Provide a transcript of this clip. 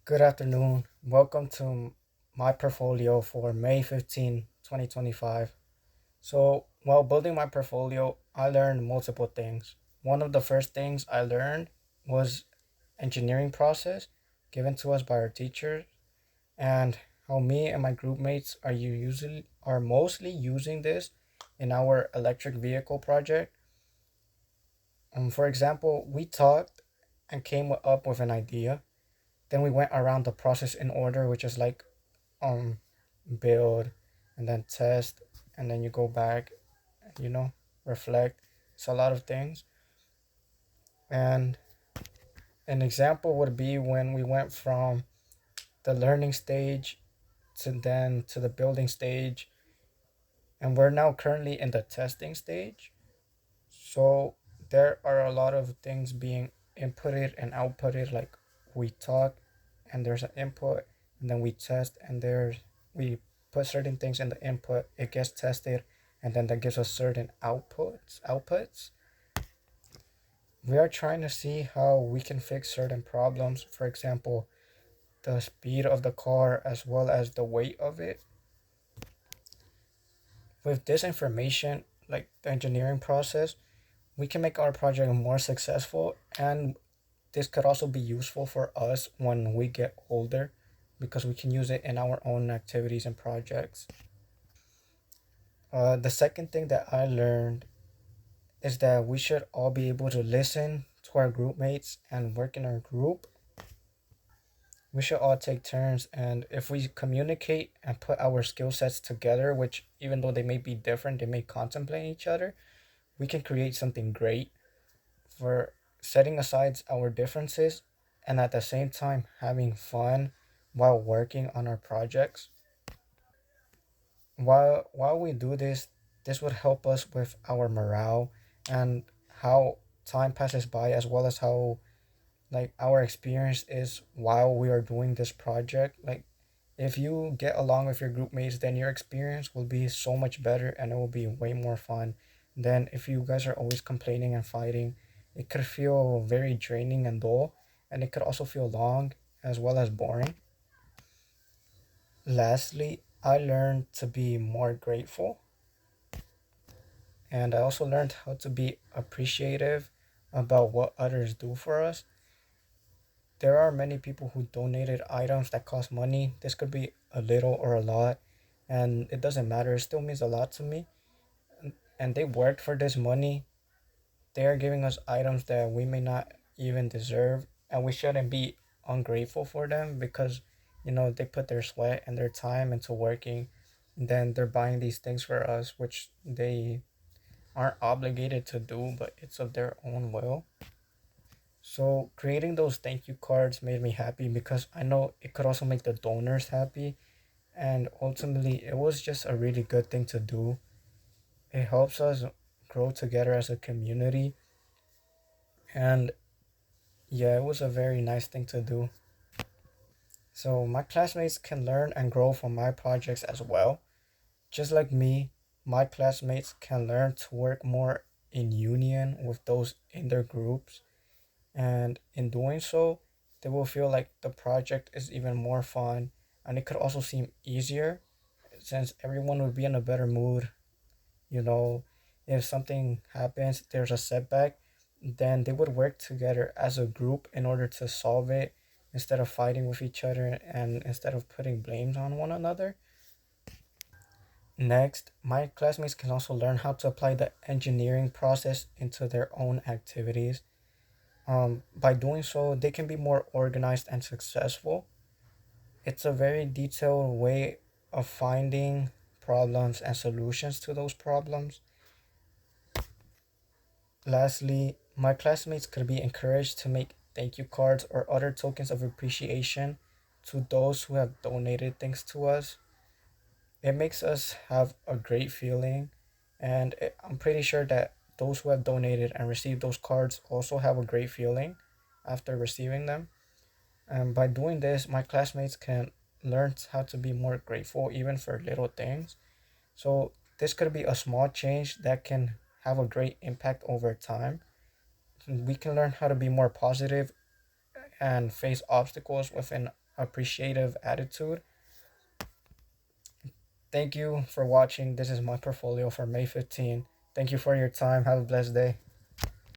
Good afternoon. Welcome to my portfolio for May 15, 2025. So, while building my portfolio, I learned multiple things. One of the first things I learned was engineering process given to us by our teacher and how me and my group mates are mostly using this in our electric vehicle project. For example, we talked and came up with an idea. Then we went around the process in order, which is like um build and then test and then you go back, you know, reflect. It's a lot of things. And an example would be when we went from the learning stage to the building stage, and we're now currently in the testing stage. So there are a lot of things being inputted and outputted. Like we talk and there's an input, and then we test and we put certain things in the input, it gets tested, and then that gives us certain outputs. We are trying to see how we can fix certain problems. For example, the speed of the car as well as the weight of it. With this information, like the engineering process, we can make our project more successful, and this could also be useful for us when we get older because we can use it in our own activities and projects. The second thing that I learned is that we should all be able to listen to our group mates and work in our group. We should all take turns, and if we communicate and put our skill sets together, which even though they may be different, they may contemplate each other, we can create something great for setting aside our differences and at the same time having fun while working on our projects. While we do this, this would help us with our morale and how time passes by, as well as how like our experience is while we are doing this project. Like if you get along with your group mates, then your experience will be so much better and it will be way more fun than if you guys are always complaining and fighting. It could feel very draining and dull, and it could also feel long as well as boring. Lastly, I learned to be more grateful, and I also learned how to be appreciative about what others do for us. There are many people who donated items that cost money. This could be a little or a lot, and it doesn't matter. It still means a lot to me. And they worked for this money. They are giving us items that we may not even deserve, and we shouldn't be ungrateful for them because, they put their sweat and their time into working. And then they're buying these things for us, which they aren't obligated to do, but it's of their own will. So creating those thank you cards made me happy because I know it could also make the donors happy, and ultimately it was just a really good thing to do. It helps us grow together as a community, and yeah, it was a very nice thing to do. So my classmates can learn and grow from my projects as well. Just like me, my classmates can learn to work more in union with those in their groups, and in doing so, they will feel like the project is even more fun, and it could also seem easier since everyone would be in a better mood. You know, if something happens, there's a setback, then they would work together as a group in order to solve it instead of fighting with each other and instead of putting blames on one another. Next, my classmates can also learn how to apply the engineering process into their own activities. By doing so, they can be more organized and successful. It's a very detailed way of finding problems and solutions to those problems. Lastly, my classmates could be encouraged to make thank you cards or other tokens of appreciation to those who have donated things to us. It makes us have a great feeling, and I'm pretty sure that those who have donated and received those cards also have a great feeling after receiving them. And by doing this, my classmates can learn how to be more grateful even for little things. So this could be a small change that can have a great impact over time. We can learn how to be more positive and face obstacles within appreciative attitude. Thank you for watching. This is my portfolio for May 15. Thank you for your time. Have a blessed day.